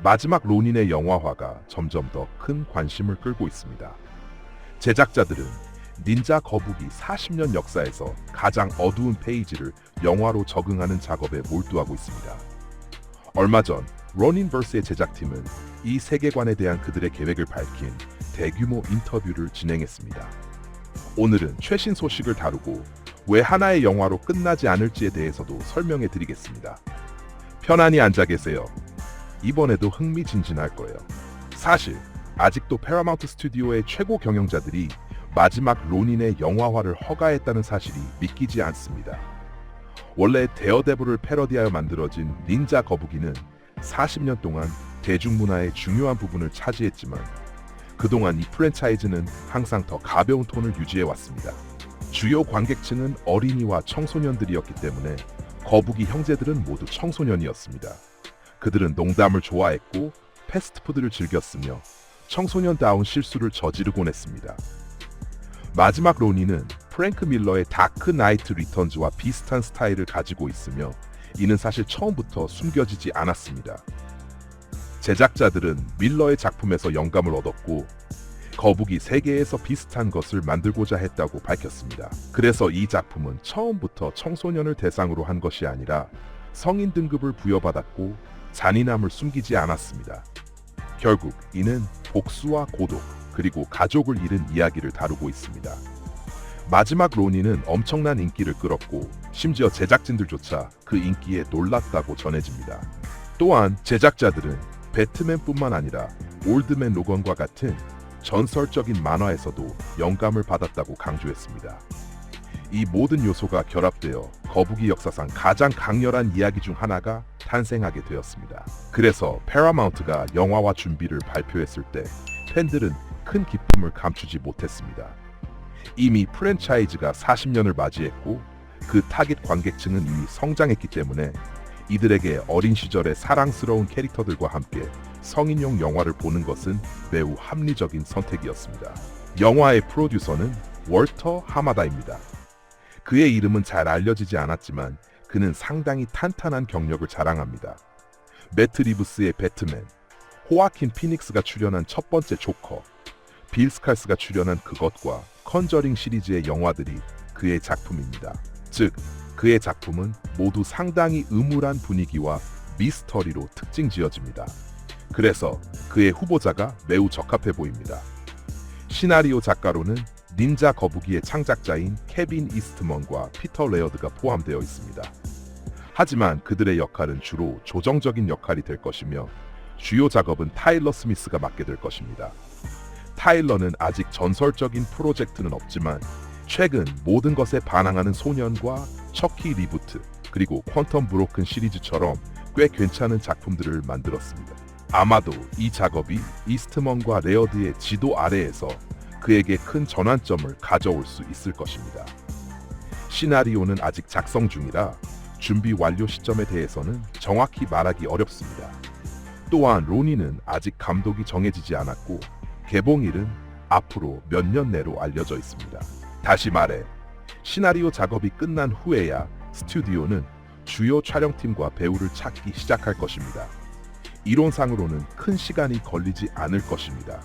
마지막 로닌의 영화화가 점점 더 큰 관심을 끌고 있습니다. 제작자들은 닌자 거북이 40년 역사에서 가장 어두운 페이지를 영화로 적응하는 작업에 몰두하고 있습니다. 얼마 전 로닌 vs의 제작팀은 이 세계관에 대한 그들의 계획을 밝힌 대규모 인터뷰를 진행했습니다. 오늘은 최신 소식을 다루고 왜 하나의 영화로 끝나지 않을지에 대해서도 설명해 드리겠습니다. 편안히 앉아 계세요. 이번에도 흥미진진할 거예요. 사실 아직도 패러마운트 스튜디오의 최고 경영자들이 마지막 로닌의 영화화를 허가했다는 사실이 믿기지 않습니다. 원래 데어데블을 패러디하여 만들어진 닌자 거북이는 40년 동안 대중문화의 중요한 부분을 차지했지만 그동안 이 프랜차이즈는 항상 더 가벼운 톤을 유지해왔습니다. 주요 관객층은 어린이와 청소년들이었기 때문에 거북이 형제들은 모두 청소년이었습니다. 그들은 농담을 좋아했고 패스트푸드를 즐겼으며 청소년다운 실수를 저지르곤 했습니다. 마지막 로니는 프랭크 밀러의 다크 나이트 리턴즈와 비슷한 스타일을 가지고 있으며 이는 사실 처음부터 숨겨지지 않았습니다. 제작자들은 밀러의 작품에서 영감을 얻었고 거북이 세계에서 비슷한 것을 만들고자 했다고 밝혔습니다. 그래서 이 작품은 처음부터 청소년을 대상으로 한 것이 아니라 성인 등급을 부여받았고 잔인함을 숨기지 않았습니다. 결국 이는 복수와 고독 그리고 가족을 잃은 이야기를 다루고 있습니다. 마지막 로니는 엄청난 인기를 끌었고 심지어 제작진들조차 그 인기에 놀랐다고 전해집니다. 또한 제작자들은 배트맨뿐만 아니라 올드맨 로건과 같은 전설적인 만화에서도 영감을 받았다고 강조했습니다. 이 모든 요소가 결합되어 거북이 역사상 가장 강렬한 이야기 중 하나가 탄생하게 되었습니다. 그래서 패러마운트가 영화화 준비를 발표했을 때 팬들은 큰 기쁨을 감추지 못했습니다. 이미 프랜차이즈가 40년을 맞이했고 그 타깃 관객층은 이미 성장했기 때문에 이들에게 어린 시절의 사랑스러운 캐릭터들과 함께 성인용 영화를 보는 것은 매우 합리적인 선택이었습니다. 영화의 프로듀서는 월터 하마다입니다. 그의 이름은 잘 알려지지 않았지만 그는 상당히 탄탄한 경력을 자랑합니다. 매트 리브스의 배트맨, 호아킨 피닉스가 출연한 첫 번째 조커, 빌 스칼스가 출연한 그것과 컨저링 시리즈의 영화들이 그의 작품입니다. 즉, 그의 작품은 모두 상당히 음울한 분위기와 미스터리로 특징 지어집니다. 그래서 그의 후보자가 매우 적합해 보입니다. 시나리오 작가로는 닌자 거북이의 창작자인 케빈 이스트먼과 피터 레어드가 포함되어 있습니다. 하지만 그들의 역할은 주로 조정적인 역할이 될 것이며 주요 작업은 타일러 스미스가 맡게 될 것입니다. 타일러는 아직 전설적인 프로젝트는 없지만 최근 모든 것에 반항하는 소년과 척키 리부트 그리고 퀀텀 브로큰 시리즈처럼 꽤 괜찮은 작품들을 만들었습니다. 아마도 이 작업이 이스트먼과 레어드의 지도 아래에서 그에게 큰 전환점을 가져올 수 있을 것입니다. 시나리오는 아직 작성 중이라 준비 완료 시점에 대해서는 정확히 말하기 어렵습니다. 또한 로니는 아직 감독이 정해지지 않았고 개봉일은 앞으로 몇 년 내로 알려져 있습니다. 다시 말해 시나리오 작업이 끝난 후에야 스튜디오는 주요 촬영팀과 배우를 찾기 시작할 것입니다. 이론상으로는 큰 시간이 걸리지 않을 것입니다.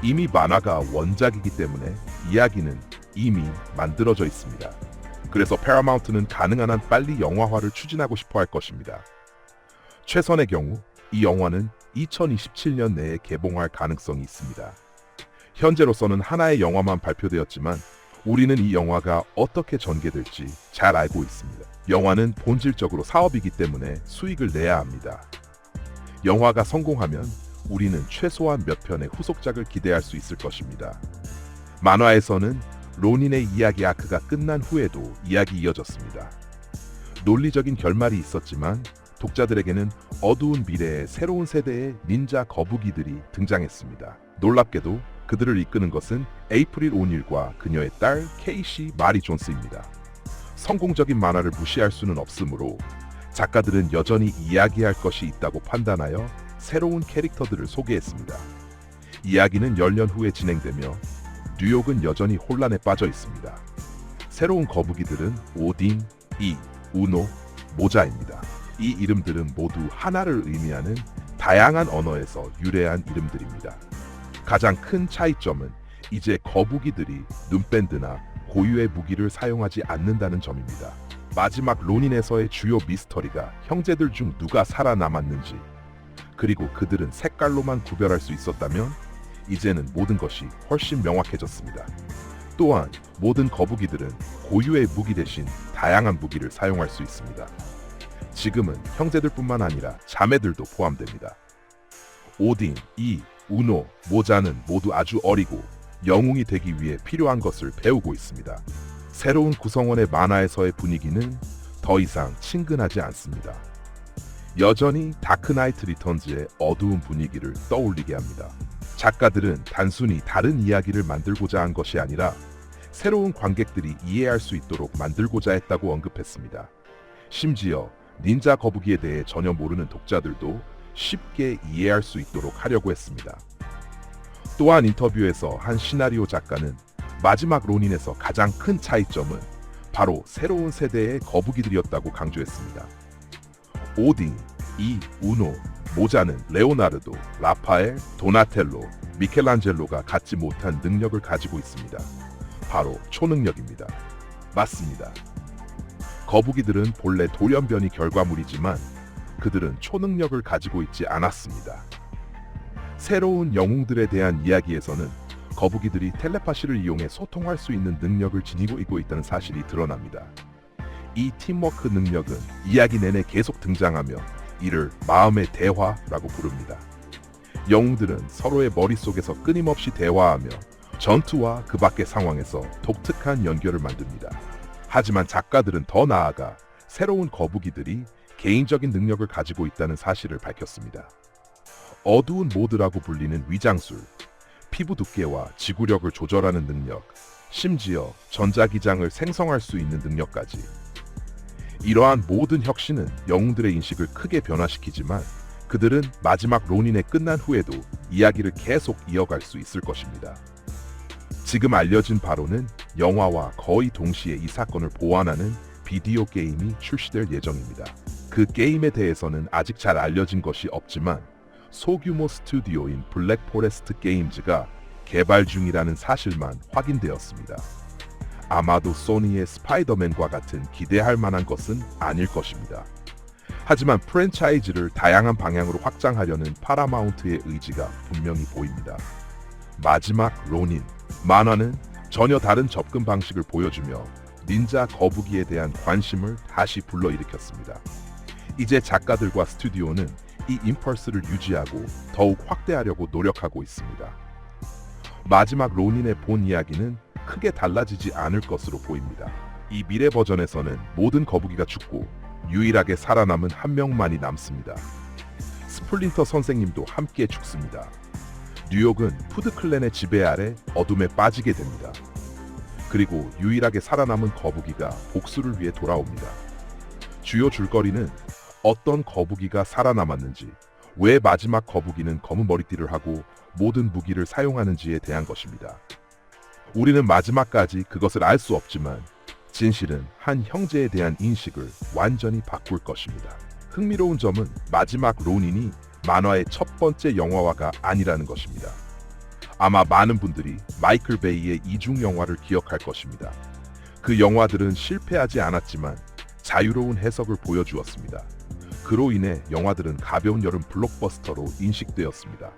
이미 만화가 원작이기 때문에 이야기는 이미 만들어져 있습니다. 그래서 패러마운트는 가능한 한 빨리 영화화를 추진하고 싶어 할 것입니다. 최선의 경우 이 영화는 2027년 내에 개봉할 가능성이 있습니다. 현재로서는 하나의 영화만 발표되었지만 우리는 이 영화가 어떻게 전개될지 잘 알고 있습니다. 영화는 본질적으로 사업이기 때문에 수익을 내야 합니다. 영화가 성공하면 우리는 최소한 몇 편의 후속작을 기대할 수 있을 것입니다. 만화에서는 로닌의 이야기 아크가 끝난 후에도 이야기 이어졌습니다. 논리적인 결말이 있었지만 독자들에게는 어두운 미래의 새로운 세대의 닌자 거북이들이 등장했습니다. 놀랍게도 그들을 이끄는 것은 에이프릴 오닐과 그녀의 딸 케이시 마리 존스입니다. 성공적인 만화를 무시할 수는 없으므로 작가들은 여전히 이야기할 것이 있다고 판단하여 새로운 캐릭터들을 소개했습니다. 이야기는 10년 후에 진행되며 뉴욕은 여전히 혼란에 빠져 있습니다. 새로운 거북이들은 오딘, 이, 우노, 모자입니다. 이 이름들은 모두 하나를 의미하는 다양한 언어에서 유래한 이름들입니다. 가장 큰 차이점은 이제 거북이들이 눈밴드나 고유의 무기를 사용하지 않는다는 점입니다. 마지막 론인에서의 주요 미스터리가 형제들 중 누가 살아남았는지, 그리고 그들은 색깔로만 구별할 수 있었다면 이제는 모든 것이 훨씬 명확해졌습니다. 또한 모든 거북이들은 고유의 무기 대신 다양한 무기를 사용할 수 있습니다. 지금은 형제들뿐만 아니라 자매들도 포함됩니다. 오딘, 이, 우노, 모자는 모두 아주 어리고 영웅이 되기 위해 필요한 것을 배우고 있습니다. 새로운 구성원의 만화에서의 분위기는 더 이상 친근하지 않습니다. 여전히 다크나이트 리턴즈의 어두운 분위기를 떠올리게 합니다. 작가들은 단순히 다른 이야기를 만들고자 한 것이 아니라 새로운 관객들이 이해할 수 있도록 만들고자 했다고 언급했습니다. 심지어 닌자 거북이에 대해 전혀 모르는 독자들도 쉽게 이해할 수 있도록 하려고 했습니다. 또한 인터뷰에서 한 시나리오 작가는 마지막 론인에서 가장 큰 차이점은 바로 새로운 세대의 거북이들이었다고 강조했습니다. 오딘, 이, 우노, 모자는 레오나르도, 라파엘, 도나텔로, 미켈란젤로가 갖지 못한 능력을 가지고 있습니다. 바로 초능력입니다. 맞습니다. 거북이들은 본래 돌연변이 결과물이지만 그들은 초능력을 가지고 있지 않았습니다. 새로운 영웅들에 대한 이야기에서는 거북이들이 텔레파시를 이용해 소통할 수 있는 능력을 지니고 있다는 사실이 드러납니다. 이 팀워크 능력은 이야기 내내 계속 등장하며 이를 마음의 대화라고 부릅니다. 영웅들은 서로의 머릿속에서 끊임없이 대화하며 전투와 그 밖의 상황에서 독특한 연결을 만듭니다. 하지만 작가들은 더 나아가 새로운 거북이들이 개인적인 능력을 가지고 있다는 사실을 밝혔습니다. 어두운 모드라고 불리는 위장술, 피부 두께와 지구력을 조절하는 능력, 심지어 전자기장을 생성할 수 있는 능력까지. 이러한 모든 혁신은 영웅들의 인식을 크게 변화시키지만 그들은 마지막 론인이 끝난 후에도 이야기를 계속 이어갈 수 있을 것입니다. 지금 알려진 바로는 영화와 거의 동시에 이 사건을 보완하는 비디오 게임이 출시될 예정입니다. 그 게임에 대해서는 아직 잘 알려진 것이 없지만 소규모 스튜디오인 블랙 포레스트 게임즈가 개발 중이라는 사실만 확인되었습니다. 아마도 소니의 스파이더맨과 같은 기대할 만한 것은 아닐 것입니다. 하지만 프랜차이즈를 다양한 방향으로 확장하려는 파라마운트의 의지가 분명히 보입니다. 마지막 론인, 만화는 전혀 다른 접근 방식을 보여주며 닌자 거북이에 대한 관심을 다시 불러일으켰습니다. 이제 작가들과 스튜디오는 이 임펄스를 유지하고 더욱 확대하려고 노력하고 있습니다. 마지막 론인의 본 이야기는 크게 달라지지 않을 것으로 보입니다. 이 미래 버전에서는 모든 거북이가 죽고 유일하게 살아남은 한 명만이 남습니다. 스플린터 선생님도 함께 죽습니다. 뉴욕은 푸드클랜의 지배 아래 어둠에 빠지게 됩니다. 그리고 유일하게 살아남은 거북이가 복수를 위해 돌아옵니다. 주요 줄거리는 어떤 거북이가 살아남았는지, 왜 마지막 거북이는 검은 머리띠를 하고 모든 무기를 사용하는지에 대한 것입니다. 우리는 마지막까지 그것을 알 수 없지만 진실은 한 형제에 대한 인식을 완전히 바꿀 것입니다. 흥미로운 점은 마지막 론인이 만화의 첫 번째 영화화가 아니라는 것입니다. 아마 많은 분들이 마이클 베이의 이중 영화를 기억할 것입니다. 그 영화들은 실패하지 않았지만 자유로운 해석을 보여주었습니다. 그로 인해 영화들은 가벼운 여름 블록버스터로 인식되었습니다.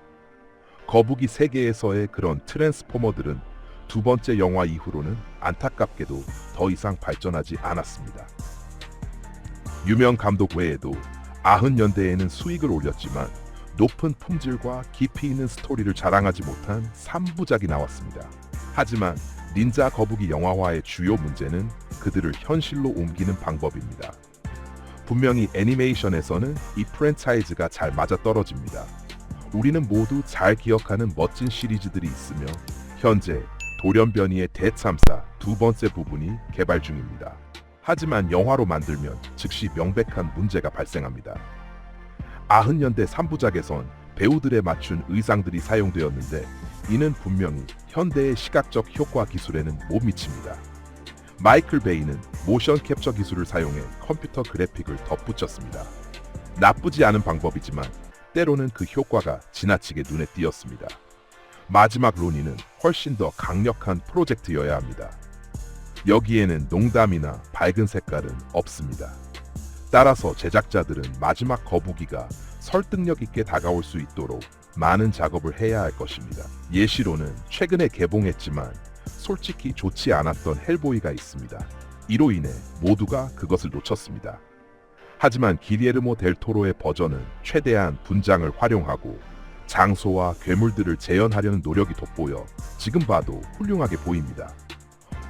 거북이 세계에서의 그런 트랜스포머들은 두 번째 영화 이후로는 안타깝게도 더 이상 발전하지 않았습니다. 유명 감독 외에도 90년대에는 수익을 올렸지만 높은 품질과 깊이 있는 스토리를 자랑하지 못한 3부작이 나왔습니다. 하지만 닌자 거북이 영화화의 주요 문제는 그들을 현실로 옮기는 방법입니다. 분명히 애니메이션에서는 이 프랜차이즈가 잘 맞아떨어집니다. 우리는 모두 잘 기억하는 멋진 시리즈들이 있으며 현재 돌연변이의 대참사 두 번째 부분이 개발 중입니다. 하지만 영화로 만들면 즉시 명백한 문제가 발생합니다. 90년대 3부작에선 배우들에 맞춘 의상들이 사용되었는데 이는 분명히 현대의 시각적 효과 기술에는 못 미칩니다. 마이클 베이는 모션 캡처 기술을 사용해 컴퓨터 그래픽을 덧붙였습니다. 나쁘지 않은 방법이지만 때로는 그 효과가 지나치게 눈에 띄었습니다. 마지막 로니는 훨씬 더 강력한 프로젝트여야 합니다. 여기에는 농담이나 밝은 색깔은 없습니다. 따라서 제작자들은 마지막 거북이가 설득력 있게 다가올 수 있도록 많은 작업을 해야 할 것입니다. 예시로는 최근에 개봉했지만 솔직히 좋지 않았던 헬보이가 있습니다. 이로 인해 모두가 그것을 놓쳤습니다. 하지만 기리에르모 델 토로의 버전은 최대한 분장을 활용하고 장소와 괴물들을 재현하려는 노력이 돋보여 지금 봐도 훌륭하게 보입니다.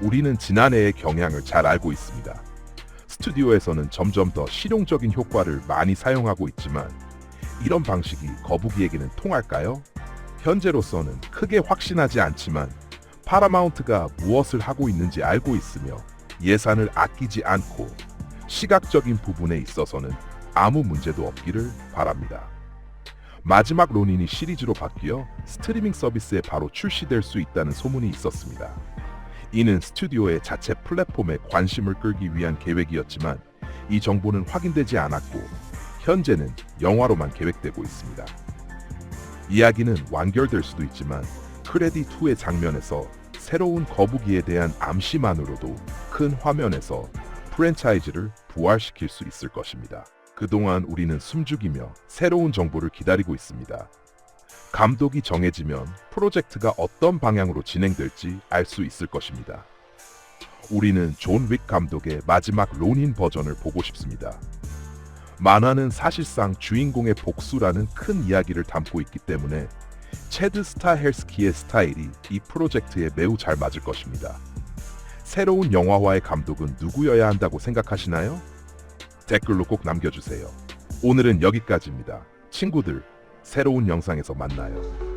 우리는 지난해의 경향을 잘 알고 있습니다. 스튜디오에서는 점점 더 실용적인 효과를 많이 사용하고 있지만 이런 방식이 거북이에게는 통할까요? 현재로서는 크게 확신하지 않지만 파라마운트가 무엇을 하고 있는지 알고 있으며 예산을 아끼지 않고 시각적인 부분에 있어서는 아무 문제도 없기를 바랍니다. 마지막 로닌이 시리즈로 바뀌어 스트리밍 서비스에 바로 출시될 수 있다는 소문이 있었습니다. 이는 스튜디오의 자체 플랫폼에 관심을 끌기 위한 계획이었지만 이 정보는 확인되지 않았고 현재는 영화로만 계획되고 있습니다. 이야기는 완결될 수도 있지만 크레딧 2의 장면에서 새로운 거북이에 대한 암시만으로도 큰 화면에서 프랜차이즈를 부활시킬 수 있을 것입니다. 그동안 우리는 숨죽이며 새로운 정보를 기다리고 있습니다. 감독이 정해지면 프로젝트가 어떤 방향으로 진행될지 알 수 있을 것입니다. 우리는 존 윅 감독의 마지막 로닌 버전을 보고 싶습니다. 만화는 사실상 주인공의 복수라는 큰 이야기를 담고 있기 때문에 체드 스타헬스키의 스타일이 이 프로젝트에 매우 잘 맞을 것입니다. 새로운 영화화의 감독은 누구여야 한다고 생각하시나요? 댓글로 꼭 남겨주세요. 오늘은 여기까지입니다. 친구들, 새로운 영상에서 만나요.